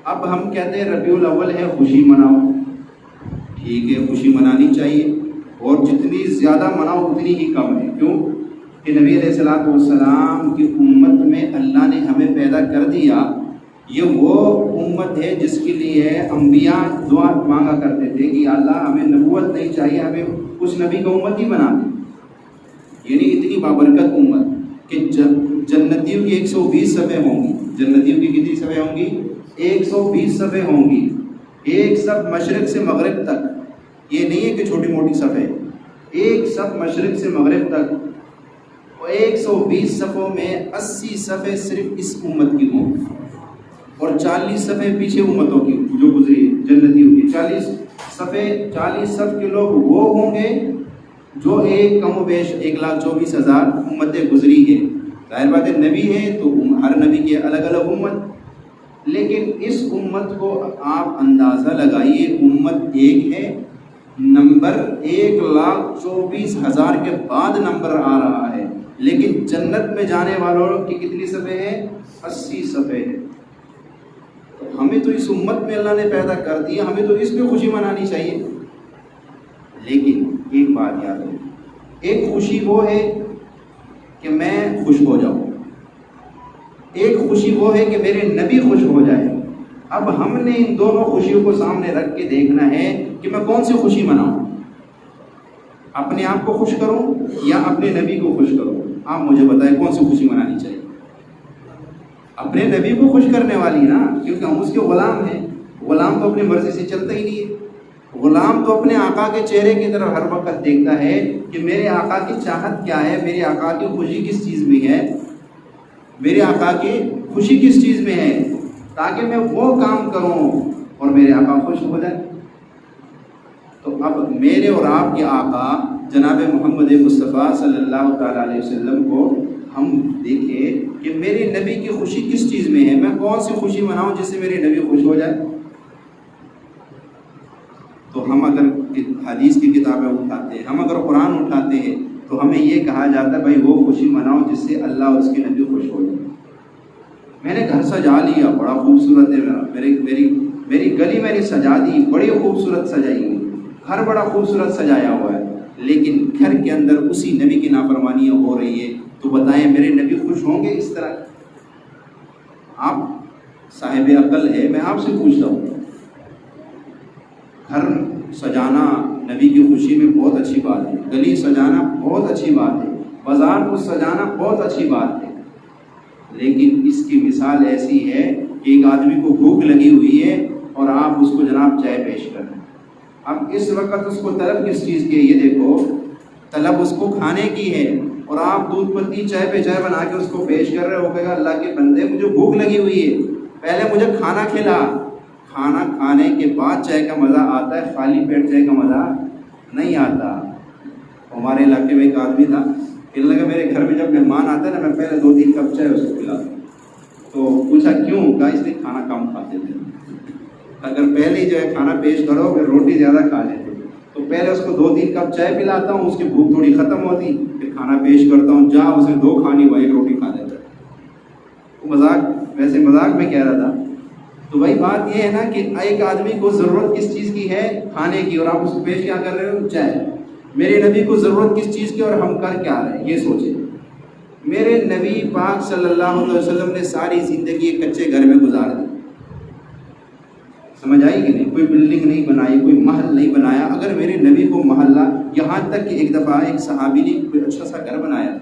اب ہم کہتے ہیں ربیع الاول ہے، خوشی مناؤ، ٹھیک ہے، خوشی منانی چاہیے، اور جتنی زیادہ مناؤ اتنی ہی کم ہے۔ کیوں کہ نبی علیہ الصلوۃ والسلام کی امت میں اللہ نے ہمیں پیدا کر دیا، یہ وہ امت ہے جس کے لیے انبیاء دعا مانگا کرتے تھے کہ اللہ ہمیں نبوت نہیں چاہیے، ہمیں اس نبی کا امت ہی بنا دے۔ یعنی اتنی بابرکت امت کہ جنتیوں کی 120 صفحے ہوں گی۔ جنتیوں کی کتنی صفحے ہوں گی؟ 120 صفحے ہوں گی، ایک صف مشرق سے مغرب تک۔ یہ نہیں ہے کہ چھوٹی موٹی صفحے، ایک صف مشرق سے مغرب تک، اور 120 صفحوں میں 80 صفحے صرف اس امت کی ہوں، اور 40 صفحے پیچھے امتوں کی جو گزری جنتیوں کی۔ 40 صف کے لوگ وہ ہوں گے جو ایک کم و بیش 1,24,000 امتیں گزری ہیں۔ ظاہر بات ہے نبی ہے تو ہر نبی کی الگ الگ امت، لیکن اس امت کو آپ اندازہ لگائیے، امت ایک ہے، نمبر 1,24,000 کے بعد نمبر آ رہا ہے، لیکن جنت میں جانے والوں کی کتنی صفحے ہیں؟ 80 صفحے ہیں۔ تو ہمیں تو اس امت میں اللہ نے پیدا کر دیا، ہمیں تو اس پہ خوشی منانی چاہیے۔ لیکن ایک بات یاد رکھیں، ایک خوشی وہ ہے کہ میں خوش ہو جاؤں، ایک خوشی وہ ہے کہ میرے نبی خوش ہو جائے۔ اب ہم نے ان دونوں خوشیوں کو سامنے رکھ کے دیکھنا ہے کہ میں کون سی خوشی مناؤں، اپنے آپ کو خوش کروں یا اپنے نبی کو خوش کروں؟ آپ مجھے بتائیں کون سی خوشی منانی چاہیے؟ اپنے نبی کو خوش کرنے والی نا، کیونکہ ہم اس کے غلام ہیں۔ غلام تو اپنی مرضی سے چلتا ہی نہیں ہے، غلام تو اپنے آقا کے چہرے کی طرف ہر وقت دیکھتا ہے کہ میرے آقا کی چاہت کیا ہے، میرے آقا کی خوشی کس چیز میں ہے، میرے آقا کی خوشی کس چیز میں ہے، تاکہ میں وہ کام کروں اور میرے آقا خوش ہو جائے۔ تو اب میرے اور آپ کے آقا جناب محمد مصطفیٰ صلی اللہ تعالیٰ علیہ وسلم کو ہم دیکھیں کہ میرے نبی کی خوشی کس چیز میں ہے، میں کون سی خوشی مناؤں جس سے میرے نبی خوش ہو جائے۔ تو ہم اگر حدیث کی کتابیں اٹھاتے ہیں، ہم اگر قرآن اٹھاتے ہیں، تو ہمیں یہ کہا جاتا ہے بھائی وہ خوشی مناؤ جس سے اللہ اور اس کے نبی خوش ہو جائے۔ میں نے گھر سجا لیا، بڑا خوبصورت ہے، میری گلی میں نے سجا دی، بڑی خوبصورت سجائی ہوئی، گھر بڑا خوبصورت سجایا ہوا ہے، لیکن گھر کے اندر اسی نبی کی نافرمانیاں ہو رہی ہے، تو بتائیں میرے نبی خوش ہوں گے اس طرح؟ آپ صاحب عقل ہے، میں آپ سے پوچھتا ہوں، گھر سجانا نبی کی خوشی میں بہت اچھی بات ہے، گلی سجانا بہت اچھی بات ہے، بازار کو سجانا بہت اچھی بات ہے، لیکن اس کی مثال ایسی ہے کہ ایک آدمی کو بھوک لگی ہوئی ہے اور آپ اس کو جناب چائے پیش کر رہے ہیں۔ اب اس وقت اس کو طلب کس چیز کی ہے؟ یہ دیکھو، طلب اس کو کھانے کی ہے، اور آپ دودھ پتی چائے پہ چائے بنا کے اس کو پیش کر رہے ہو، کہے گا اللہ کے بندے مجھے بھوک لگی ہوئی ہے، پہلے مجھے کھانا کھلا۔ کھانا کھانے کے بعد چائے کا مزہ آتا ہے، خالی پیٹ چائے کا مزہ نہیں آتا۔ ہمارے علاقے میں ایک آدمی تھا، کہنے لگا میرے گھر میں جب مہمان آتا ہے نا، میں پہلے 2-3 کپ چائے اس کو پلاتا ہوں۔ تو پوچھا کیوں؟ کہا اس لیے کھانا کم کھاتے تھے، اگر پہلے جو ہے کھانا پیش کرو پھر روٹی زیادہ کھا لیتے، تو پہلے اس کو 2-3 کپ چائے پلاتا ہوں، اس کی بھوک تھوڑی ختم ہوتی، پھر کھانا پیش کرتا ہوں، جہاں اس نے 2 کھانی وہ 1 روٹی کھا لیتا ہے۔ ویسے مذاق میں کہہ رہا تھا۔ تو وہی بات یہ ہے نا کہ ایک آدمی کو ضرورت کس چیز کی ہے؟ کھانے کی، اور آپ اس کو پیش کیا کر رہے ہو؟ چائے۔ میرے نبی کو ضرورت کس چیز کی اور ہم کر کیا رہے ہیں؟ یہ سوچیں۔ میرے نبی پاک صلی اللہ علیہ وسلم نے ساری زندگی ایک کچے گھر میں گزار دی، سمجھ آئی کہ نہیں؟ کوئی بلڈنگ نہیں بنائی، کوئی محل نہیں بنایا۔ اگر میرے نبی کو محلہ، یہاں تک کہ ایک دفعہ ایک صحابی نے کوئی اچھا سا گھر بنایا،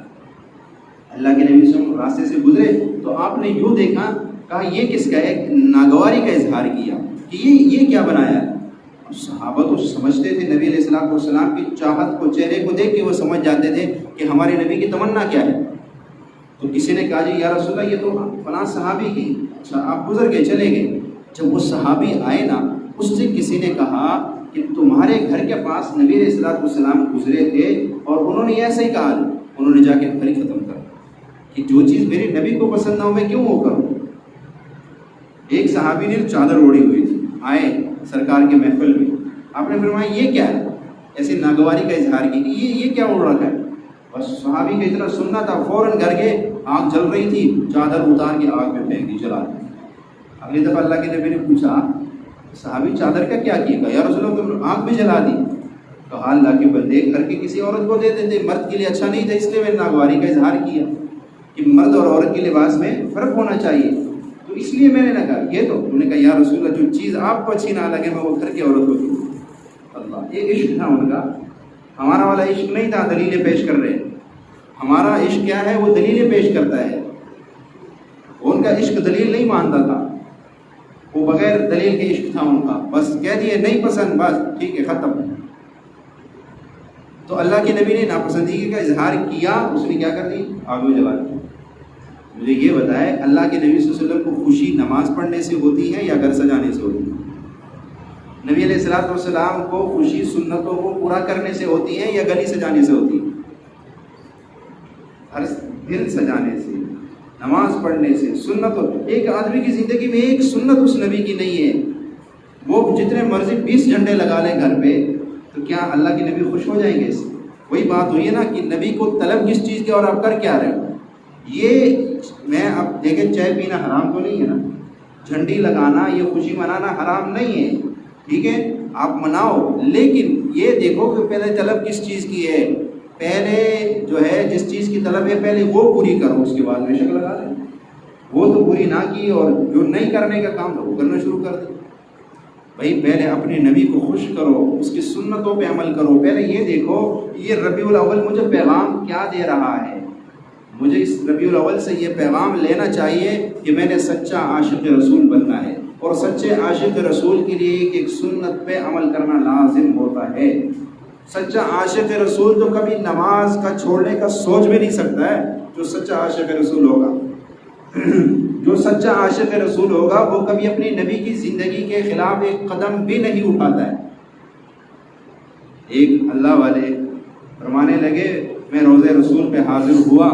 اللہ کے نبی صلی اللہ علیہ وسلم راستے سے گزرے تو آپ نے یوں دیکھا، کہا یہ کس کا ہے؟ ناگواری کا اظہار کیا کہ یہ کیا بنایا ہے؟ صحابہ تو سمجھتے تھے نبی علیہ السلام والسلام کی چاہت کو، چہرے کو دیکھ کے وہ سمجھ جاتے تھے کہ ہمارے نبی کی تمنا کیا ہے۔ تو کسی نے کہا جی یا رسول اللہ یہ تو فلاں صحابی کی۔ اچھا، آپ گزر گئے، چلے گئے۔ جب وہ صحابی آئے نا، اس سے کسی نے کہا کہ تمہارے گھر کے پاس نبی علیہ الصلوۃ والسلام گزرے تھے اور انہوں نے ایسا ہی کہا، انہوں نے جا کے گھر ہی ختم کر کہ جو چیز میرے نبی کو پسند نہ ہو میں کیوں وہ کروں۔ ایک صحابی نے چادر اوڑھی ہوئی تھی، آئے سرکار کے محفل میں، آپ نے فرمایا یہ کیا ہے؟ ایسے ناگواری کا اظہار کی کہ یہ کیا اوڑھ رکھا ہے؟ بس صحابی کا اتنا سننا تھا، فوراً گھر گئے، آگ جل رہی تھی، چادر اتار کے آگ میں پھینک دی، جلا دی۔ اگلی دفعہ اللہ کے نبی نے پوچھا صحابی چادر کا کیا کیا؟ یا رسول اللہ تم آنکھ بھی جلا دی. کہا اللہ کے بندے گھر کی کسی عورت کو دے دیتے، مرد کے لیے اچھا نہیں تھا، اس لیے میں نے ناگواری کا اظہار کیا کہ مرد اور عورت کے لباس میں فرق ہونا چاہیے، تو اس لیے میں نے نہ کہا. یہ تو انہوں نے کہا یا رسول اللہ جو چیز آپ کو اچھی نہ لگے میں وہ گھر کی عورت کو دوں. اللہ، یہ عشق تھا ان کا. ہمارا والا عشق نہیں تھا دلیلیں پیش کر رہے. ہمارا عشق کیا ہے؟ وہ دلیلیں پیش کرتا ہے. ان کا عشق دلیل نہیں مانتا تھا، وہ بغیر دلیل کے عشق تھا ان کا. بس کہہ دیے نہیں پسند، بس ٹھیک ہے ختم. تو اللہ کے نبی نے ناپسندگی کا اظہار کیا، اس نے کیا کر دی؟ آگ میں جلا دی. مجھے یہ بتائے اللہ کے نبی صلی اللہ علیہ وسلم کو خوشی نماز پڑھنے سے ہوتی ہے یا گھر سجانے سے ہوتی ہے؟ نبی علیہ الصلوۃ والسلام کو خوشی سنتوں کو پورا کرنے سے ہوتی ہے یا گلی سجانے سے ہوتی ہے؟ ہر دل سجانے سے، نماز پڑھنے سے، سنتوں. ایک آدمی کی زندگی میں ایک سنت اس نبی کی نہیں ہے، وہ جتنے مرضی 20 جھنڈے لگا لیں گھر پہ، تو کیا اللہ کے نبی خوش ہو جائیں گے اس سے؟ وہی بات ہوئی ہے نا کہ نبی کو طلب کس چیز کی اور آپ کر کیا رہے ہو. یہ میں اب دیکھیں چائے پینا حرام تو نہیں ہے نا، جھنڈی لگانا یہ خوشی منانا حرام نہیں ہے، ٹھیک ہے آپ مناؤ، لیکن یہ دیکھو کہ پہلے طلب کس چیز کی ہے. پہلے جو ہے جس چیز کی طلب ہے پہلے وہ پوری کرو، اس کے بعد بے شک لگا دیں. وہ تو پوری نہ کی اور جو نہیں کرنے کا کام تھا وہ کرنا شروع کر دیں. بھائی پہلے اپنے نبی کو خوش کرو، اس کی سنتوں پہ عمل کرو. پہلے یہ دیکھو یہ ربیع الاول مجھے پیغام کیا دے رہا ہے. مجھے اس ربیع الاول سے یہ پیغام لینا چاہیے کہ میں نے سچا عاشق رسول بننا ہے، اور سچے عاشق رسول کے لیے ایک سنت پہ عمل کرنا لازم ہوتا ہے. سچا عاشق رسول تو کبھی نماز کا چھوڑنے کا سوچ بھی نہیں سکتا ہے. جو سچا عاشق رسول ہوگا جو سچا عاشق رسول ہوگا وہ کبھی اپنی نبی کی زندگی کے خلاف ایک قدم بھی نہیں اٹھاتا ہے. ایک اللہ والے فرمانے لگے میں روزے رسول پہ حاضر ہوا،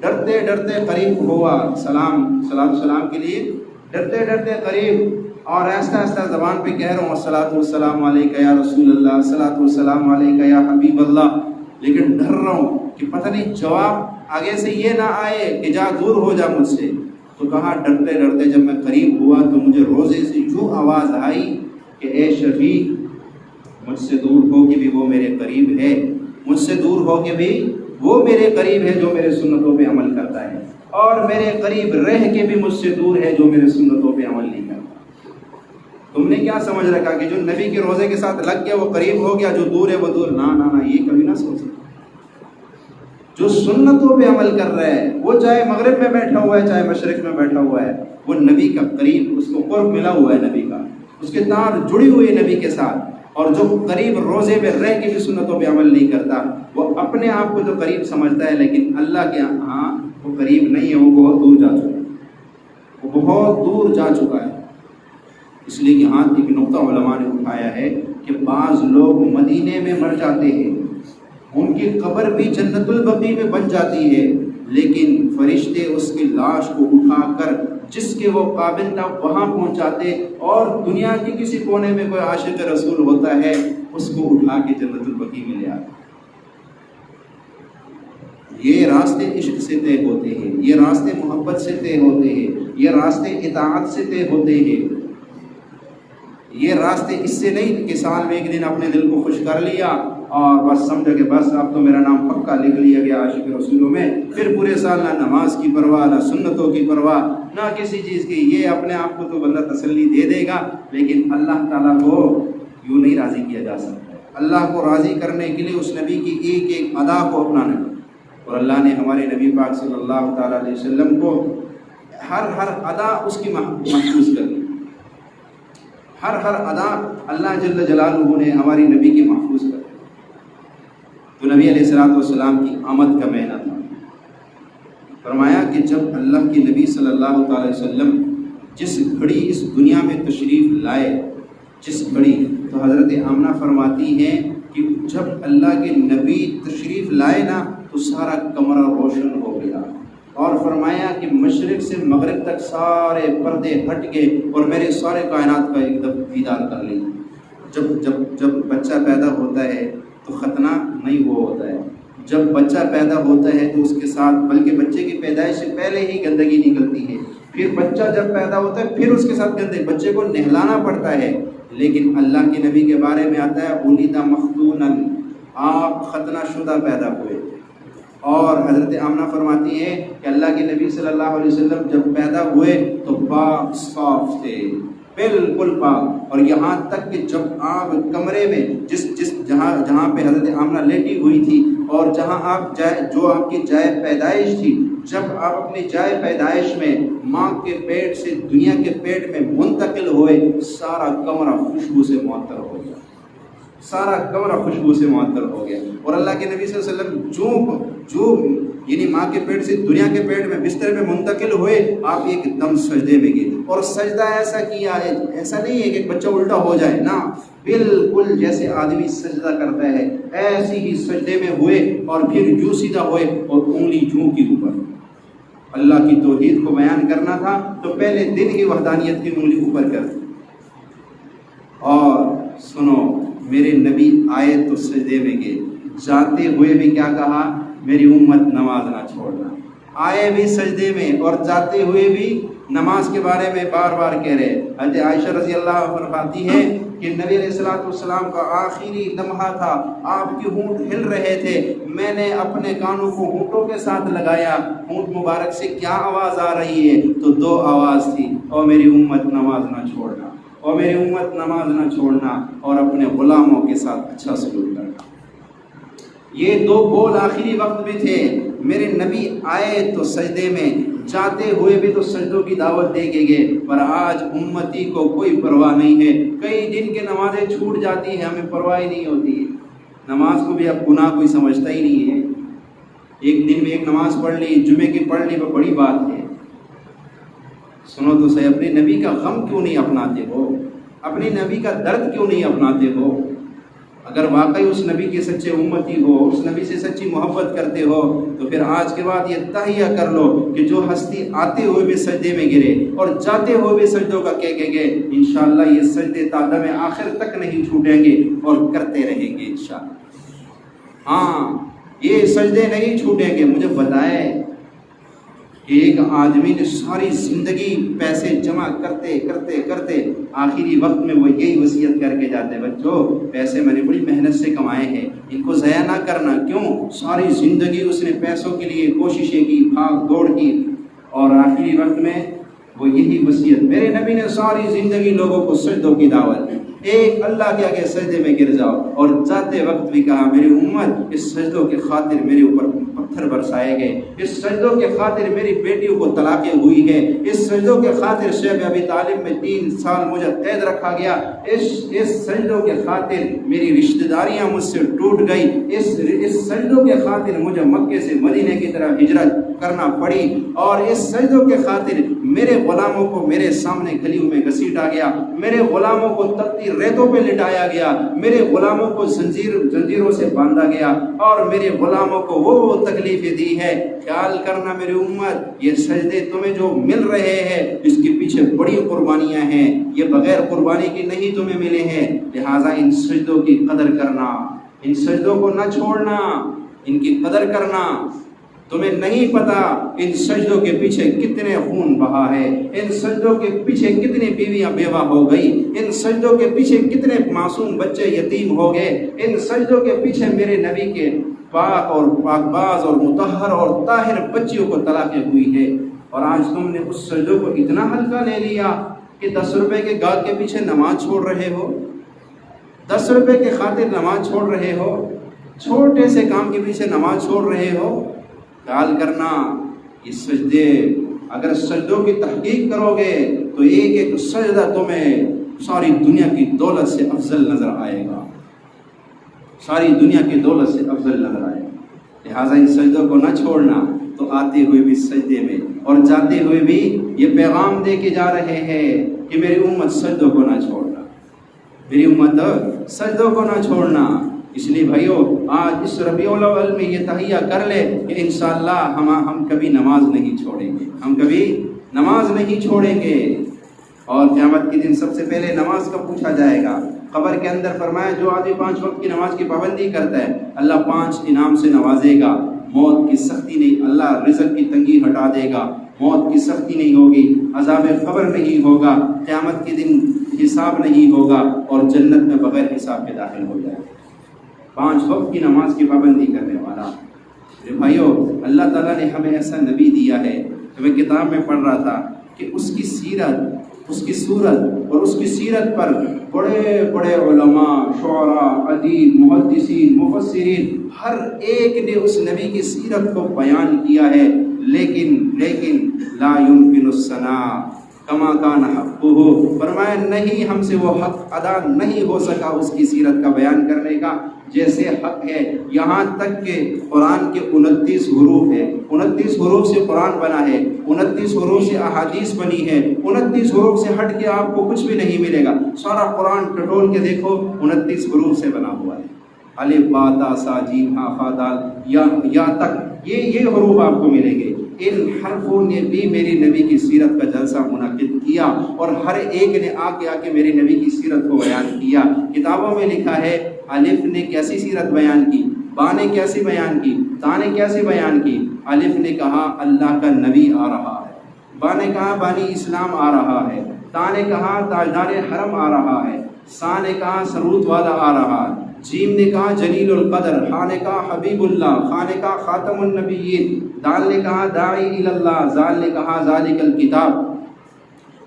ڈرتے ڈرتے قریب ہوا، سلام کے لیے ڈرتے ڈرتے قریب، اور آہستہ آہستہ زبان پہ کہہ رہا ہوں الصلاۃ والسلام علیکہ یا رسول اللہ، الصلاۃ والسلام علیکہ یا حبیب اللہ، لیکن ڈر رہا ہوں کہ پتہ نہیں جواب آگے سے یہ نہ آئے کہ جا دور ہو جا مجھ سے. تو کہا ڈرتے ڈرتے جب میں قریب ہوا تو مجھے روزے سے یوں آواز آئی کہ اے شفیع مجھ سے دور ہو کے بھی وہ میرے قریب ہے، مجھ سے دور ہو کے بھی وہ میرے قریب ہے جو میرے سنتوں پہ عمل کرتا ہے، اور میرے قریب رہ کے بھی مجھ سے دور ہے جو میرے سنتوں پہ عمل نہیں کرتا. تم نے کیا سمجھ رکھا کہ جو نبی کے روزے کے ساتھ لگ گیا وہ قریب ہو گیا، جو دور ہے وہ دور؟ نہ، یہ کبھی نہ سوچ. جو سنتوں پہ عمل کر رہا ہے وہ چاہے مغرب میں بیٹھا ہوا ہے چاہے مشرق میں بیٹھا ہوا ہے، وہ نبی کا قریب، اس کو قرب ملا ہوا ہے نبی کا، اس کے تار جڑی ہوئی ہے نبی کے ساتھ. اور جو قریب روزے میں رہ کے بھی سنتوں پہ عمل نہیں کرتا وہ اپنے آپ کو تو قریب سمجھتا ہے، لیکن اللہ کے ہاں وہ قریب نہیں ہے، وہ بہت دور جا چکا ہے، وہ بہت دور جا چکا ہے. اس لیے یہاں ایک نقطہ علماء نے اٹھایا ہے کہ بعض لوگ مدینے میں مر جاتے ہیں، ان کی قبر بھی جنت البقیع میں بن جاتی ہے، لیکن فرشتے اس کی لاش کو اٹھا کر جس کے وہ قابل تھا وہاں پہنچاتے، اور دنیا کی کسی کونے میں کوئی عاشق رسول ہوتا ہے اس کو اٹھا کے جنت البقیع میں لے آتے. یہ راستے عشق سے طے ہوتے ہیں، یہ راستے محبت سے طے ہوتے ہیں، یہ راستے اطاعت سے طے ہوتے ہیں. یہ راستے اس سے نہیں کہ سال میں ایک دن اپنے دل کو خوش کر لیا اور بس سمجھا کہ بس اب تو میرا نام پکا لکھ لیا گیا عاشق رسولوں میں، پھر پورے سال نہ نماز کی پرواہ، نہ سنتوں کی پرواہ، نہ کسی چیز کی. یہ اپنے آپ کو تو بندہ تسلی دے دے گا، لیکن اللہ تعالیٰ کو یوں نہیں راضی کیا جا سکتا. اللہ کو راضی کرنے کے لیے اس نبی کی ایک ایک ادا کو اپنانا. اور اللہ نے ہمارے نبی پاک صلی اللہ تعالیٰ علیہ وسلم کو ہر ادا اس کی محفوظ کر دی. ہر ادا اللہ جل جلالہ نے ہماری نبی کی محفوظ کر دی. تو نبی علیہ الصلوۃ والسلام کی آمد کا مہینہ تھا. فرمایا کہ جب اللہ کے نبی صلی اللہ تعالی وسلم جس گھڑی اس دنیا میں تشریف لائے، جس گھڑی، تو حضرت آمنہ فرماتی ہیں کہ جب اللہ کے نبی تشریف لائے نا تو سارا کمرہ روشن ہو گیا، اور فرمایا کہ مشرق سے مغرب تک سارے پردے ہٹ گئے اور میرے سارے کائنات کا ایک دم دیدار کر لی. جب بچہ پیدا ہوتا ہے تو ختنہ نہیں وہ ہوتا ہے، جب بچہ پیدا ہوتا ہے تو اس کے ساتھ، بلکہ بچے کی پیدائش سے پہلے ہی گندگی نکلتی ہے، پھر بچہ جب پیدا ہوتا ہے پھر اس کے ساتھ گندے بچے کو نہلانا پڑتا ہے. لیکن اللہ کے نبی کے بارے میں آتا ہے ولیدہ مختونا، آپ ختنہ شدہ پیدا ہوئے. اور حضرت آمنہ فرماتی ہیں کہ اللہ کے نبی صلی اللہ علیہ وسلم جب پیدا ہوئے تو پاک صاف تھے، بالکل پاک. اور یہاں تک کہ جب آپ کمرے میں جہاں پہ حضرت آمنہ لیٹی ہوئی تھی اور جہاں آپ جو آپ کی جائے پیدائش تھی، جب آپ اپنی جائے پیدائش میں ماں کے پیٹ سے دنیا کے پیٹ میں منتقل ہوئے، سارا کمرہ خوشبو سے معطر ہو گیا، سارا کمرہ خوشبو سے معطر ہو گیا. اور اللہ کے نبی صلی اللہ علیہ وسلم جو یعنی ماں کے پیٹ سے دنیا کے پیٹ میں بستر میں منتقل ہوئے، آپ ایک دم سجدے میں گئے. اور سجدہ ایسا کیا ہے، ایسا نہیں ہے کہ بچہ الٹا ہو جائے نا، بالکل جیسے آدمی سجدہ کرتا ہے ایسی ہی سجدے میں ہوئے اور پھر یوں سیدھا ہوئے اور انگلی جوں کی اوپر. اللہ کی توحید کو بیان کرنا تھا تو پہلے دن ہی وحدانیت کی انگلی اوپر کر دی. اور سنو، میرے نبی آئے تو سجدے میں گئے، جاتے ہوئے بھی کیا کہا؟ میری امت نماز نہ چھوڑنا. آئے بھی سجدے میں اور جاتے ہوئے بھی نماز کے بارے میں بار بار کہہ رہے. حضرت عائشہ رضی اللہ عنہا فرماتی ہے کہ نبی علیہ السلام کا آخری لمحہ تھا، آپ کے ہونٹ ہل رہے تھے، میں نے اپنے کانوں کو ہونٹوں کے ساتھ لگایا، ہونٹ مبارک سے کیا آواز آ رہی ہے؟ تو دو آواز تھی، اور میری امت نماز نہ چھوڑنا، اور میری امت نماز نہ چھوڑنا، اور اپنے غلاموں کے ساتھ اچھا سلوک کرنا. یہ دو بول آخری وقت میں تھے. میرے نبی آئے تو سجدے میں، جاتے ہوئے بھی تو سجدوں کی دعوت دے کے گئے. پر آج امتی کو کوئی پرواہ نہیں ہے. کئی دن کے نمازیں چھوٹ جاتی ہیں، ہمیں پرواہ ہی نہیں ہوتی ہے. نماز کو بھی اب گناہ کوئی سمجھتا ہی نہیں ہے. ایک دن میں ایک نماز پڑھ لی، جمعے کی پڑھ لی، وہ بڑی بات ہے. سنو تو صحیح، اپنے نبی کا غم کیوں نہیں اپناتے ہو؟ اپنے نبی کا درد کیوں نہیں اپناتے ہو؟ اگر واقعی اس نبی کے سچے امتی ہو، اس نبی سے سچی محبت کرتے ہو، تو پھر آج کے بعد یہ تہیہ کر لو کہ جو ہستی آتے ہوئے بھی سجدے میں گرے اور جاتے ہوئے بھی سجدوں کا کہہ کے گئے، انشاءاللہ یہ سجدے تادم آخر تک نہیں چھوٹیں گے اور کرتے رہیں گے انشاءاللہ. ہاں، یہ سجدے نہیں چھوٹیں گے. مجھے بتائیں کہ ایک آدمی نے ساری زندگی پیسے جمع کرتے کرتے کرتے آخری وقت میں وہ یہی وصیت کر کے جاتے، بچوں پیسے میں نے بڑی محنت سے کمائے ہیں، ان کو ضائع نہ کرنا. کیوں؟ ساری زندگی اس نے پیسوں کے لیے کوششیں کی، بھاگ دوڑ کی، اور آخری وقت میں وہ یہی وصیت. میرے نبی نے ساری زندگی لوگوں کو سجدوں کی دعوت دی. ایک اللہ کے آگے سجدے میں گر جاؤ، اور جاتے وقت بھی کہا میری امت اس سجدوں کے خاطر میرے اوپر پتھر برسائے گئے، اس سجدوں کے خاطر میری بیٹیوں کو طلاقیں ہوئی ہے، اس سجدوں کے خاطر شیخ ابی طالب میں 3 سال مجھے قید رکھا گیا، اس سجدوں کے خاطر میری رشتہ داریاں مجھ سے ٹوٹ گئی، اس سجدوں کے خاطر مجھے مکے سے مدینے کی طرف ہجرت کرنا پڑی، اور اس سجدوں کے خاطر میرے غلاموں کو میرے سامنے گلیوں میں گھسیٹا گیا، میرے غلاموں کو تپتی ریتوں پہ لٹایا گیا، میرے غلاموں کو زنجیروں سے باندھا گیا، اور میرے غلاموں کو وہ تکلیفیں دی ہے. خیال کرنا میری امت، یہ سجدے تمہیں جو مل رہے ہیں اس کے پیچھے بڑی قربانیاں ہیں، یہ بغیر قربانی کی نہیں تمہیں ملے ہیں. لہٰذا ان سجدوں کی قدر کرنا، ان سجدوں کو نہ چھوڑنا، ان کی قدر کرنا. تمہیں نہیں پتا ان سجدوں کے پیچھے کتنے خون بہا ہے، ان سجدوں کے پیچھے کتنی بیویاں بیوہ ہو گئی، ان سجدوں کے پیچھے کتنے معصوم بچے یتیم ہو گئے، ان سجدوں کے پیچھے میرے نبی کے پاک اور پاک باز اور مطہر اور طاہر بچیوں کو طلاقیں ہوئی ہے. اور آج تم نے اس سجدوں کو اتنا ہلکا لے لیا کہ 10 روپے کے گاہک کے پیچھے نماز چھوڑ رہے ہو، 10 روپے کے خاطر نماز چھوڑ رہے ہو، چھوٹے سے کام کے پیچھے نماز چھوڑ رہے ہو. خیال کرنا، یہ سجدے اگر سجدوں کی تحقیق کرو گے تو ایک ایک سجدہ تمہیں ساری دنیا کی دولت سے افضل نظر آئے گا، ساری دنیا کی دولت سے افضل نظر آئے گا. لہٰذا ان سجدوں کو نہ چھوڑنا. تو آتے ہوئے بھی سجدے میں اور جاتے ہوئے بھی یہ پیغام دے کے جا رہے ہیں کہ میری امت سجدوں کو نہ چھوڑنا، میری امت سجدوں کو نہ چھوڑنا. اس لیے بھائیو، آج اس ربیع الاول میں یہ تہیہ کر لے کہ انشاءاللہ ہم کبھی نماز نہیں چھوڑیں گے، ہم کبھی نماز نہیں چھوڑیں گے. اور قیامت کے دن سب سے پہلے نماز کا پوچھا جائے گا. قبر کے اندر فرمایا جو آدمی 5 وقت کی نماز کی پابندی کرتا ہے اللہ 5 انعام سے نوازے گا. موت کی سختی نہیں، اللہ رزق کی تنگی ہٹا دے گا. موت کی سختی نہیں ہوگی، عذاب قبر نہیں ہوگا، قیامت کے دن حساب نہیں ہوگا، اور جنت میں بغیر حساب کے داخل ہو جائے۔ 5 وقت کی نماز کی پابندی کرنے والا۔ میرے بھائیو، اللہ تعالیٰ نے ہمیں ایسا نبی دیا ہے کہ میں کتاب میں پڑھ رہا تھا کہ اس کی سیرت، اس کی صورت اور اس کی سیرت پر بڑے بڑے علماء، شعراء، ادیب، محدثین، مفسرین، ہر ایک نے اس نبی کی سیرت کو بیان کیا ہے، لیکن لا يمكن الثناء کما کان حقہ، فرمایا نہیں، ہم سے وہ حق ادا نہیں ہو سکا اس کی سیرت کا بیان کرنے کا جیسے حق ہے۔ یہاں تک کہ قرآن کے 29 حروف ہے، 29 حروف سے قرآن بنا ہے، 29 حروف سے احادیث بنی ہے، 29 حروف سے ہٹ کے آپ کو کچھ بھی نہیں ملے گا۔ سارا قرآن ٹٹول کے دیکھو، 29 حروف سے بنا ہوا ہے، الف با تا سا جیم ہا خا دال یا تک یہ حروف آپ کو ملیں گے۔ ان حرفوں نے بھی میری نبی کی سیرت کا جلسہ منعقد کیا، اور ہر ایک نے آ کے میری نبی کی سیرت کو بیان کیا۔ کتابوں میں لکھا ہے الف نے کیسی سیرت بیان کی، با نے کیسی بیان کی، تا نے کیسی بیان کی۔ الف نے کہا اللہ کا نبی آ رہا ہے، با نے کہا بانی اسلام آ رہا ہے، تا نے کہا تاجدار حرم آ رہا ہے، سا نے کہا سرود والا آ رہا ہے، جیم نے کہا جلیل القدر، خا نے کہا حبیب اللہ، خا نے کہا خاتم النبیین، دال نے کہا داعی اللہ، زال نے کہا ذالک الکتاب،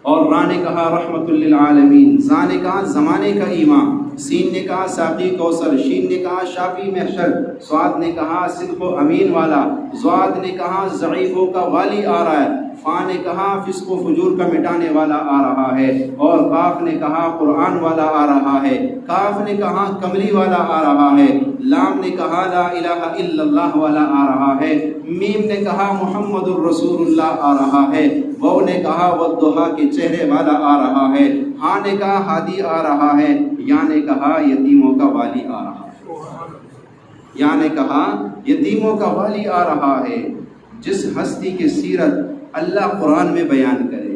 اور را نے کہا رحمت للعالمین، زا نے کہا زمانے کا امام، سین نے کہا ساقی کوثر، شین نے کہا شافی محشر، صاد نے کہا صدق و امین والا، ضاد نے کہا ضعیفوں کا والی آ رہا ہے، فا نے کہا فسق و فجور کا مٹانے والا آ رہا ہے، اور قاف نے کہا قرآن والا آ رہا ہے، کاف نے کہا کملی والا آ رہا ہے، لام نے کہا لا الہ الا اللہ والا آ رہا ہے، میم نے کہا محمد الرسول اللہ آ رہا ہے، واو نے کہا والضحیٰ کے چہرے والا آ رہا ہے، ہاں نے کہا ہادی آ رہا ہے، یا نے کہا یتیموں کا والی آ رہا ہے، یا نے کہا یتیموں کا والی آ رہا ہے۔ جس ہستی کی سیرت اللہ قرآن میں بیان کرے،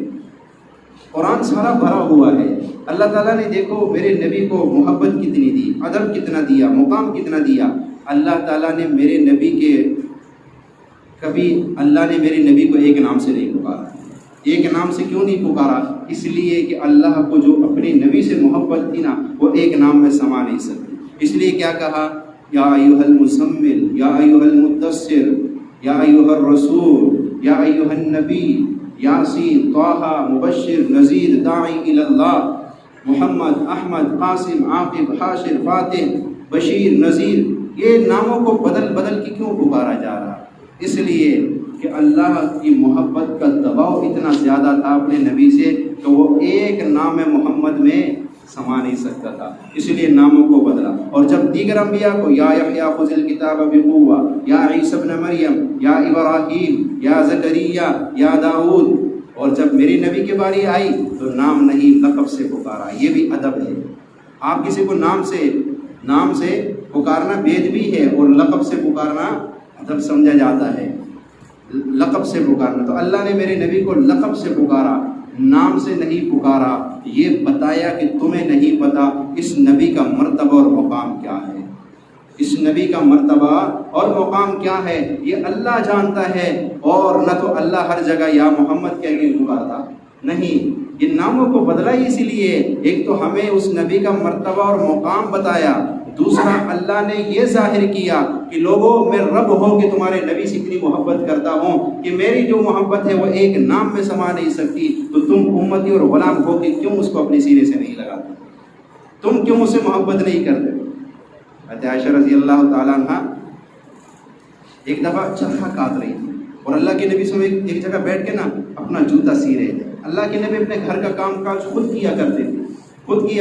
قرآن سارا بھرا ہوا ہے۔ اللہ تعالیٰ نے دیکھو میرے نبی کو محبت کتنی دی، ادب کتنا دیا، مقام کتنا دیا۔ اللہ تعالیٰ نے میرے نبی کے کبھی اللہ نے میرے نبی کو ایک نام سے نہیں پکارا۔ ایک نام سے کیوں نہیں پکارا؟ اس لیے کہ اللہ کو جو اپنے نبی سے محبت تھی نا، وہ ایک نام میں سما نہیں سکتی۔ اس لیے کیا کہا؟ یا ایھا المزمل، یا ایھا المدثر، یا ایھا الرسول، یا ایھا النبی، یاسین، طٰہٰ، مبشر، نذیر، داعی الی اللہ، محمد، احمد، قاسم، عاقب، حاشر، فاتح، بشیر، نذیر۔ یہ ناموں کو بدل بدل کے کیوں پکارا جا رہا؟ اس لیے کہ اللہ کی محبت کا دباؤ اتنا زیادہ تھا اپنے نبی سے کہ وہ ایک نام محمد میں سما نہیں سکتا تھا، اس لیے ناموں کو بدلا۔ اور جب دیگر انبیاء کو یا یحییٰ خذ الکتاب بقوہ، یا عیسی ابن مریم، یا ابراہیم، یا زکریا، یا داؤد، اور جب میری نبی کی باری آئی تو نام نہیں لقب سے پکارا۔ یہ بھی ادب ہے۔ آپ کسی کو نام سے پکارنا بید بھی ہے، اور لقب سے پکارنا ادب سمجھا جاتا ہے۔ لقب سے پکارنا، تو اللہ نے میرے نبی کو لقب سے پکارا، نام سے نہیں پکارا۔ یہ بتایا کہ تمہیں نہیں پتا اس نبی کا مرتبہ اور مقام کیا ہے، اس نبی کا مرتبہ اور مقام کیا ہے یہ اللہ جانتا ہے۔ اور نہ تو اللہ ہر جگہ یا محمد کہہ کے پکارتا، نہیں، یہ ناموں کو بدلا ہی اسی لیے۔ ایک تو ہمیں اس نبی کا مرتبہ اور مقام بتایا، دوسرا اللہ نے یہ ظاہر کیا کہ لوگوں میں رب ہو کہ تمہارے نبی سے اتنی محبت کرتا ہوں کہ میری جو محبت ہے وہ ایک نام میں سما نہیں سکتی، تو تم امتی اور غلام ہو کہ کیوں اس کو اپنے سینے سے نہیں لگاتے، تم کیوں اسے محبت نہیں کرتے۔ حضرت عائشہ رضی اللہ تعالیٰ عنہ ایک دفعہ چرخہ کاٹ رہی تھی، اور اللہ کے نبی سے ایک جگہ بیٹھ کے نا اپنا جوتا سی رہے تھے۔ اللہ کے نبی اپنے گھر کا کام کاج خود کیا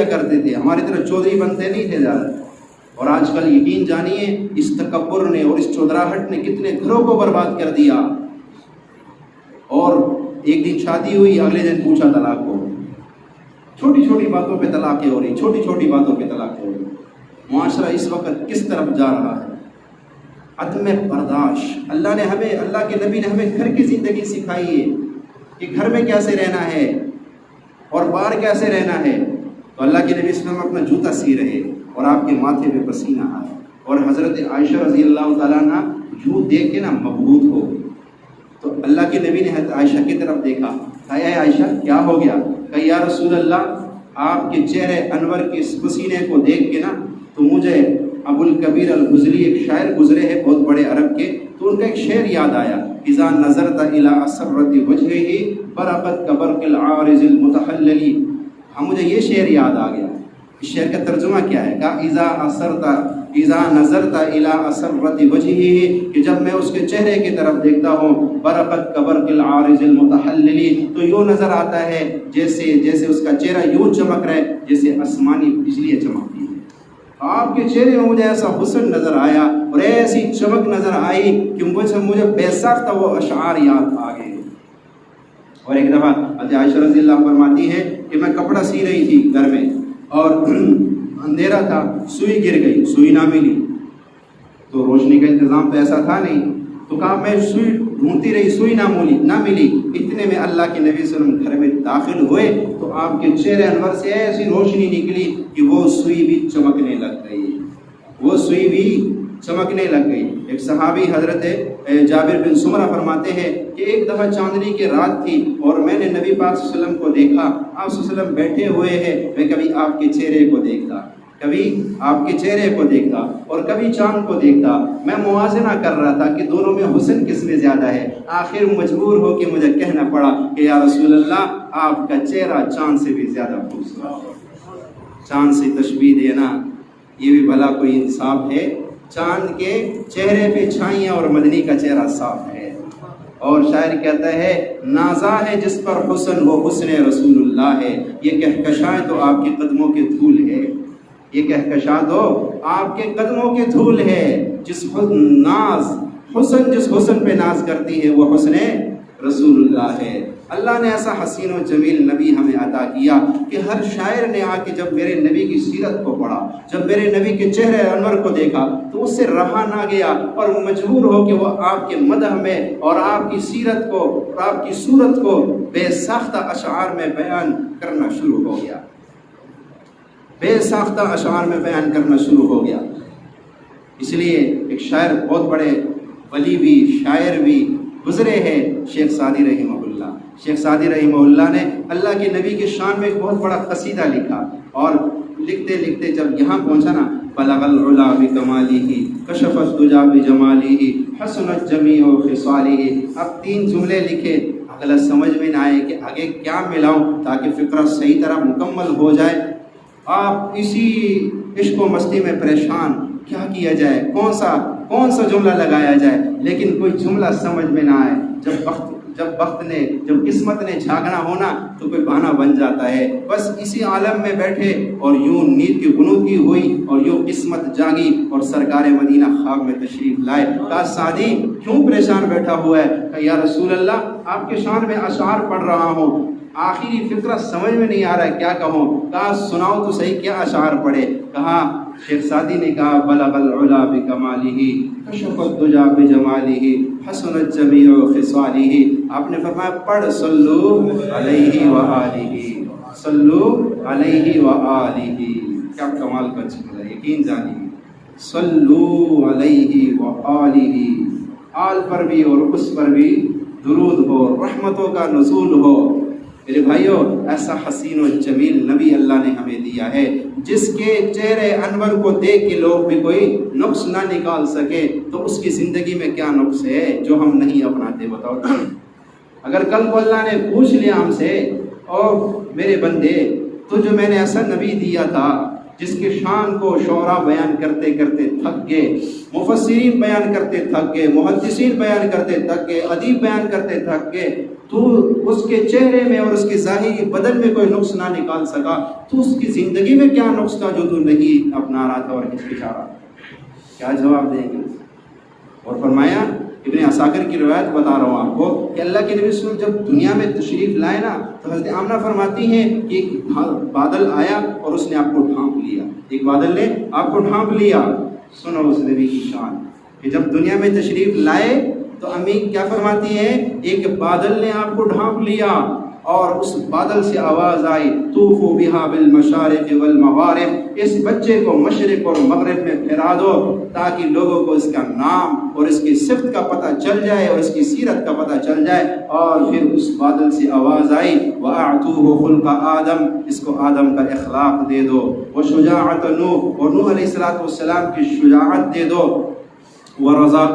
کرتے تھے، ہماری طرح چودھری بنتے نہیں تھے زیادہ۔ اور آج کل یقین جانیے اس تکبر نے اور اس چودراہٹ نے کتنے گھروں کو برباد کر دیا۔ اور ایک دن شادی ہوئی، اگلے دن پوچھا طلاق ہو، چھوٹی چھوٹی باتوں پہ طلاقیں ہو رہی، چھوٹی چھوٹی باتوں پہ طلاقیں ہو رہی۔ معاشرہ اس وقت کس طرف جا رہا ہے؟ عدم برداشت۔ اللہ کے نبی نے ہمیں گھر کی زندگی سکھائی ہے کہ گھر میں کیسے رہنا ہے اور باہر کیسے رہنا ہے۔ تو اللہ کے نبی صلی اللہ علیہ وسلم اپنا جوتا سی رہے اور آپ کے ماتھے پہ پسینہ آیا، اور حضرت عائشہ رضی اللہ تعالیٰ عنہ یوں دیکھ کے نا مبہوت ہو گئی۔ تو اللہ کے نبی نے حضرت عائشہ کی طرف دیکھا، اے عائشہ کیا ہو گیا؟ کہ یا رسول اللہ آپ کے چہرے انور کے اس پسینے کو دیکھ کے نا تو مجھے ابو الکبیر الغزلی ایک شاعر گزرے ہیں بہت بڑے عرب کے، تو ان کا ایک شعر یاد آیا، اذا نظرت الى اسرت وجهه برقت كبرق العارض المتحلل۔ ہم مجھے یہ شعر یاد آ گیا۔ اس شعر کا ترجمہ کیا ہے؟ کہا اذا نظرت الى اسرت وجهه، کہ جب میں اس کے چہرے کی طرف دیکھتا ہوں، برقت كبرق العارض المتحلل، تو یوں نظر آتا ہے جیسے اس کا چہرہ یوں چمک رہا ہے جیسے آسمانی بجلی چمکتی ہے۔ آپ کے چہرے میں مجھے ایسا حسن نظر آیا اور ایسی چمک نظر آئی کہ مجھے بے ساختہ وہ اشعار یاد آ گئے۔ اور ایک دفعہ حضرت عائشہ رضی اللہ عنہا فرماتی ہے کہ میں کپڑا سی رہی تھی گھر میں اور اندھیرا تھا، سوئی گر گئی، سوئی نہ ملی، تو روشنی کا انتظام تو ایسا تھا نہیں، تو کہا میں سوئی ڈھونڈتی رہی، سوئی نہ ملی۔ اتنے میں اللہ کے نبی صلی اللہ علیہ وسلم گھر میں داخل ہوئے تو آپ کے چہرے انور سے ایسی روشنی نکلی کہ وہ سوئی بھی چمکنے لگ گئی۔ ایک صحابی حضرت جابر بن سمرہ فرماتے ہیں کہ ایک دفعہ چاندنی کی رات تھی اور میں نے نبی پاک صلی اللہ علیہ وسلم کو دیکھا، آپ صلی اللہ علیہ وسلم بیٹھے ہوئے ہیں، میں کبھی آپ کے چہرے کو دیکھتا اور کبھی چاند کو دیکھتا، میں موازنہ کر رہا تھا کہ دونوں میں حسن کس میں زیادہ ہے۔ آخر مجبور ہو کے مجھے کہنا پڑا کہ یا رسول اللہ آپ کا چہرہ چاند سے بھی زیادہ خوبصورت ہے۔ چاند سے تشبیہ دینا یہ بھی بھلا کوئی انصاف ہے؟ چاند کے چہرے پہ چھائیاں اور مدنی کا چہرہ صاف ہے۔ اور شاعر کہتا ہے نازا ہے جس پر حسن وہ حسن رسول اللہ ہے، یہ کہکشاں تو آپ کے قدموں کے دھول ہے، یہ کہکشاں تو آپ کے قدموں کے دھول ہے۔ جس حسن پہ ناز کرتی ہے وہ حسن رسول اللہ ہے۔ اللہ نے ایسا حسین و جمیل نبی ہمیں عطا کیا کہ ہر شاعر نے آ کے جب میرے نبی کی سیرت کو پڑھا، جب میرے نبی کے چہرے انور کو دیکھا تو اس سے رہا نہ گیا اور مجبور ہو کہ وہ آپ کے مدح میں اور آپ کی سیرت کو اور آپ کی صورت کو بے ساختہ اشعار میں بیان کرنا شروع ہو گیا۔ اس لیے ایک شاعر بہت بڑے ولی بھی شاعر بھی گزرے ہیں، شیخ سعدی رحمہ اللہ۔ شیخ سعدی رحمہ اللہ نے اللہ کے نبی کی شان میں ایک بہت بڑا قصیدہ لکھا، اور لکھتے لکھتے جب یہاں پہنچا نا، بلغ العلا بکمالہ کشف الدجی بجمالہ حسنت جمیع خصالہ، اب 3 جملے لکھے، اگلا سمجھ میں نہ آئے کہ آگے کیا ملاؤں تاکہ فقرہ صحیح طرح مکمل ہو جائے۔ آپ اسی عشق و مستی میں پریشان، کیا کیا جائے، کون سا جملہ لگایا جائے، لیکن کوئی جملہ سمجھ میں نہ آئے۔ جب قسمت نے جھاگنا ہونا تو کوئی بہانہ بن جاتا ہے۔ بس اسی عالم میں بیٹھے اور یوں نیند کی غنودگی ہوئی اور یوں قسمت جاگی اور سرکار مدینہ خواب میں تشریف لائے۔ کہا سعدی کیوں پریشان بیٹھا ہوا ہے؟ کہ یا رسول اللہ آپ کے شان میں اشعار پڑھ رہا ہوں، آخری فقرہ سمجھ میں نہیں آ رہا ہے، کیا کہوں؟ کہا سناؤ تو صحیح کیا اشعار پڑھے؟ کہا شیخ سعدی نے کہا بلغ العلا بکمالہ کشف الدجی بجمالہ حسنت جمیع خصالہ۔ آپ نے فرمایا پڑھ صلو علیہ وآلہ، صلو علیہ وآلہ، کیا کمال کا جملہ، یقین جانیے، صلو علیہ وآلہ، آل پر بھی اور اس پر بھی درود ہو، رحمتوں کا نزول ہو۔ میرے بھائیوں ایسا حسین و جمیل نبی اللہ نے ہمیں دیا ہے جس کے چہرے انور کو دیکھ کے لوگ بھی کوئی نقص نہ نکال سکے، تو اس کی زندگی میں کیا نقص ہے جو ہم نہیں اپناتے؟ بتاؤ۔ اگر کل کو اللہ نے پوچھ لیا ہم سے، اور میرے بندے تجھے میں نے ایسا نبی دیا تھا جس کے شان کو شعراء بیان کرتے کرتے تھک گئے، مفسرین بیان کرتے تھک گئے، محدثین بیان کرتے تھک گئے، ادیب بیان کرتے تھک گئے، تو اس کے چہرے میں اور اس کے ظاہری بدن میں کوئی نقص نہ نکال سکا، تو اس کی زندگی میں کیا نقص تھا جو تو نہیں اپنا رہا تھا اور ہچکچا رہا تھا؟ کیا جواب دیں گے؟ اور فرمایا، ابن عساکر کی روایت بتا رہا ہوں آپ کو کہ اللہ کے نبی صلی اللہ علیہ وسلم جب دنیا میں تشریف لائے نا تو حضرت آمنہ فرماتی ہیں کہ ایک بادل آیا اور اس نے آپ کو ڈھانپ لیا، ایک بادل نے آپ کو ڈھانپ لیا۔ سنو اس نبی کی شان کہ جب دنیا میں تشریف لائے تو امی کیا فرماتی ہیں، ایک بادل نے آپ کو ڈھانپ لیا، اور اس بادل سے آواز آئی طوفوا بہا بالمشارق والمغارب، اس بچے کو مشرق اور مغرب میں پھیلا دو تاکہ لوگوں کو اس کا نام اور اس کی صفت کا پتہ چل جائے اور اس کی سیرت کا پتہ چل جائے۔ اور پھر اس بادل سے آواز آئی وَأَعْطُوهُ خُلْقَ آدم، اس کو آدم کا اخلاق دے دو، وَشُجَاعَةَ نوح، اور نوح علیہ السلام کی شجاعت دے دو، ورضاء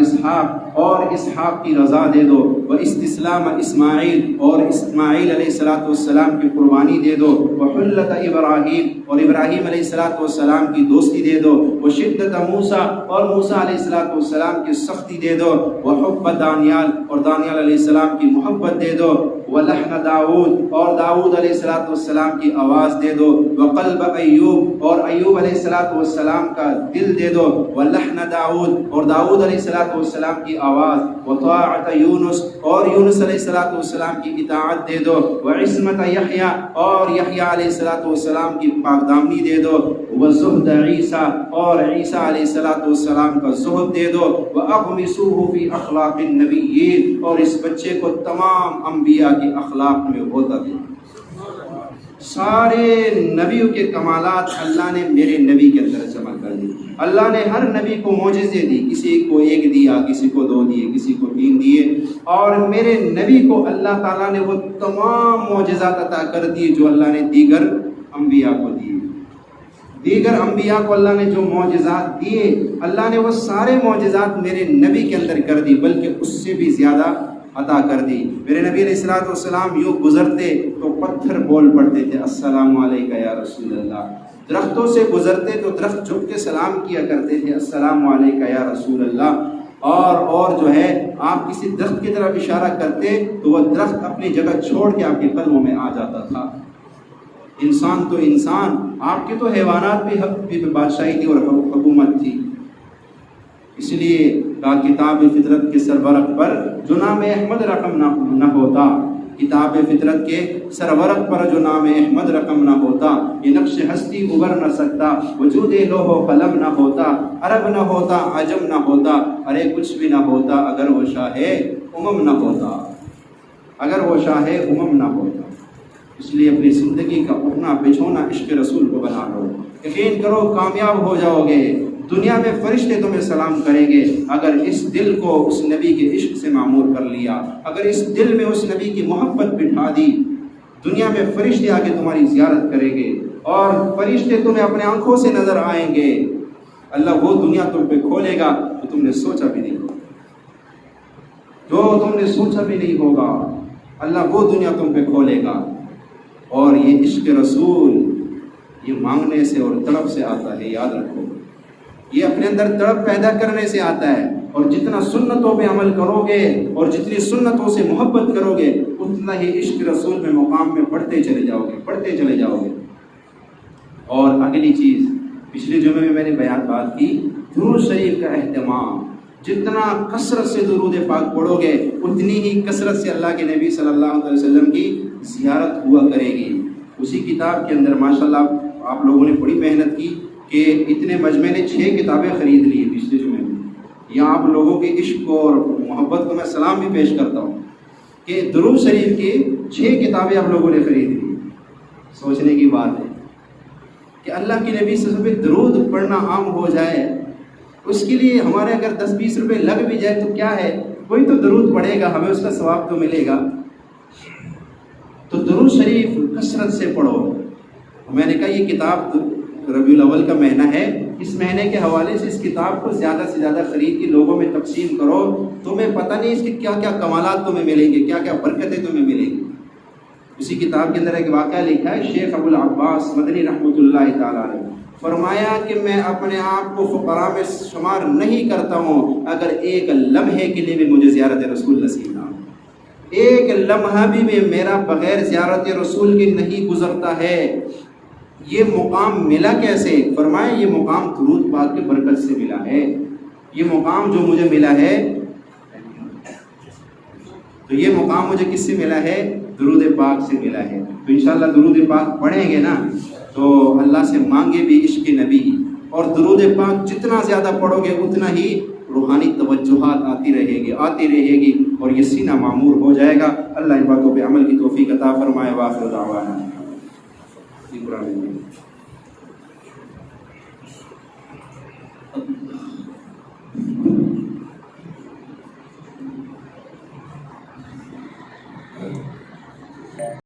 اسحاق، اور اسحاق کی رضا دے دو، واستسلام اسماعیل، اور اسماعیل علیہ السلام کی قربانی دے دو، وحلت ابراہیم، اور ابراہیم علیہ السلام کی دوستی دے دو، وشدت موسیٰ، اور موسیٰ علیہ السلام کی سختی دے دو، وحب دانیال، اور دانیال علیہ السلام کی محبت دے دو، ولحن داؤد، اور داؤد علیہ السلام کی آواز دے دو، وقلب ایوب، اور ایوب علیہ السلام کا دل دے دو، ولحن داؤد، اور داؤد علیہ السلام کی آواز، وطاعت یونس، اور یونس علیہ السلام کی اطاعت دے دو، وعصمت یحییٰ، اور یحییٰ علیہ السلام کی پاکدامنی دے دو، وزہد عیسیٰ، اور عیسیٰ علیہ السلام کا زہد دے دو، واغمسوہ فی اخلاق النبیین، اور اس بچے کو تمام انبیاء کے اخلاق میں ہوتا دے۔ سارے نبیوں کے کمالات اللہ نے میرے نبی کے اندر جمع کر دی۔ اللہ نے ہر نبی کو معجزے دی، کسی کو 1 دیا، کسی کو 2 دیے، کسی کو 3 دیے، اور میرے نبی کو اللہ تعالیٰ نے وہ تمام معجزات عطا کر دیے جو اللہ نے دیگر انبیاء کو دیے۔ دیگر انبیاء کو اللہ نے جو معجزات دیے، اللہ نے وہ سارے معجزات میرے نبی کے اندر کر دی، بلکہ اس سے بھی زیادہ عطا کر دی۔ میرے نبی علیہ السلام یوں گزرتے تو پتھر بول پڑتے تھے السلام علیکہ یا رسول اللہ، درختوں سے گزرتے تو درخت جھک کے سلام کیا کرتے تھے السلام علیکہ یا رسول اللہ، اور جو ہے آپ کسی درخت کی طرف اشارہ کرتے تو وہ درخت اپنی جگہ چھوڑ کے آپ کے قدموں میں آ جاتا تھا۔ انسان تو انسان، آپ کے تو حیوانات بھی بادشاہی تھی اور حکومت تھی، اس لیے کتاب فطرت کے سرورق پر جو نام احمد رقم نہ ہوتا، کتاب فطرت کے سرورق پر جو نام احمد رقم نہ ہوتا، یہ نقش ہستی ابھر نہ سکتا، وجود لوح و قلم نہ ہوتا، عرب نہ ہوتا، عجم نہ ہوتا، ارے کچھ بھی نہ ہوتا اگر وہ شاہ امم نہ ہوتا، اگر وہ شاہ امم نہ ہوتا۔ اس لیے اپنی زندگی کا اٹھنا بچھونا عشق رسول کو بنا لو، یقین کرو کامیاب ہو جاؤ گے۔ دنیا میں فرشتے تمہیں سلام کریں گے اگر اس دل کو اس نبی کے عشق سے معمور کر لیا، اگر اس دل میں اس نبی کی محبت بٹھا دی، دنیا میں فرشتے آ کے تمہاری زیارت کریں گے اور فرشتے تمہیں اپنے آنکھوں سے نظر آئیں گے۔ اللہ وہ دنیا تم پہ کھولے گا جو تم نے سوچا بھی نہیں ہوگا، جو تم نے سوچا بھی نہیں ہوگا، اللہ وہ دنیا تم پہ کھولے گا۔ اور یہ عشق رسول یہ مانگنے سے اور طلب سے آتا ہے، یاد رکھو، یہ اپنے اندر طلب پیدا کرنے سے آتا ہے، اور جتنا سنتوں پہ عمل کرو گے اور جتنی سنتوں سے محبت کرو گے اتنا ہی عشق رسول میں مقام میں بڑھتے چلے جاؤ گے، بڑھتے چلے جاؤ گے۔ اور اگلی چیز پچھلے جمعے میں نے بات کی، درود شریف کا اہتمام، جتنا کثرت سے درود پاک پڑھو گے اتنی ہی کثرت سے اللہ کے نبی صلی اللہ علیہ وسلم کی زیارت ہوا کرے گی۔ اسی کتاب کے اندر ماشاءاللہ آپ لوگوں نے بڑی محنت کی کہ اتنے مجمع نے 6 کتابیں خرید لی پچھلے جمعے میں۔ یہاں آپ لوگوں کے عشق اور محبت کو میں سلام بھی پیش کرتا ہوں کہ درود شریف کی 6 کتابیں آپ لوگوں نے خرید لی۔ سوچنے کی بات ہے کہ اللہ کے نبی صلی اللہ علیہ وسلم پہ درود پڑھنا عام ہو جائے، اس کے لیے ہمارے اگر 10-20 روپے لگ بھی جائے تو کیا ہے، کوئی تو درود پڑھے گا، ہمیں اس کا ثواب تو ملے گا۔ تو درود شریف کثرت سے پڑھو۔ میں نے کہا یہ کتاب ربیع الاول کا مہینہ ہے، اس مہینے کے حوالے سے اس کتاب کو زیادہ سے زیادہ خرید کے لوگوں میں تقسیم کرو، تمہیں پتہ نہیں اس کے کیا کیا کمالات تمہیں ملیں گے، کیا کیا برکتیں تمہیں ملیں گی۔ اسی کتاب کے اندر ایک واقعہ لکھا ہے، شیخ ابو العباس مدنی رحمۃ اللہ تعالیٰ نے فرمایا کہ میں اپنے آپ کو فقراء میں شمار نہیں کرتا ہوں اگر ایک لمحے کے لیے بھی مجھے زیارت رسول نصیب نہ ہو، ایک لمحہ بھی میرا بغیر زیارت رسول کے نہیں گزرتا ہے۔ یہ مقام ملا کیسے؟ فرمایا یہ مقام درود پاک کی برکت سے ملا ہے۔ یہ مقام جو مجھے ملا ہے، تو یہ مقام مجھے کس سے ملا ہے؟ درود پاک سے ملا ہے۔ تو انشاءاللہ درود پاک پڑھیں گے نا تو اللہ سے مانگے بھی عشق نبی، اور درود پاک جتنا زیادہ پڑھو گے اتنا ہی روحانی توجہات آتی رہے گی اور یہ سینہ معمور ہو جائے گا۔ اللہ ان باتوں پہ عمل کی توفیق عطا فرمائے۔ وآخر دعوانا